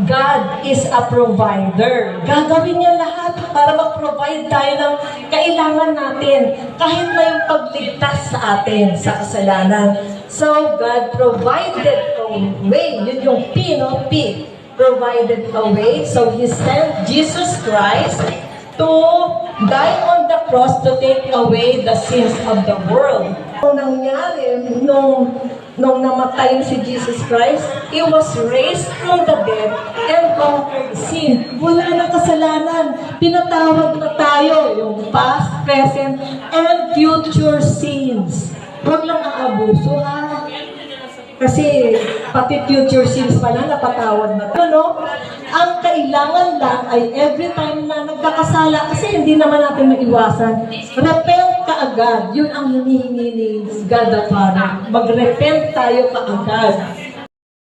God is a provider. Gagawin niya lahat para mag-provide tayo ng kailangan natin kahit may pagligtas sa atin sa kasalanan. So, God provided a way. Yun yung P, no? P. Provided a way. So, He sent Jesus Christ to die on the cross to take away the sins of the world. Ang nangyari nung namatay si Jesus Christ, He was raised from the dead and conquered sin. Wala na kasalanan. Pinatawad na tayo yung past, present, and future sins. Huwag lang ang abuso, ha? Kasi pati future sins pala napatawad na tayo, no? Ang kailangan lang ay every time na nagkakasala, kasi hindi naman natin maiwasan, repent ka agad. Yun ang hinihingi ni God the Father. Mag-repent tayo kaagad.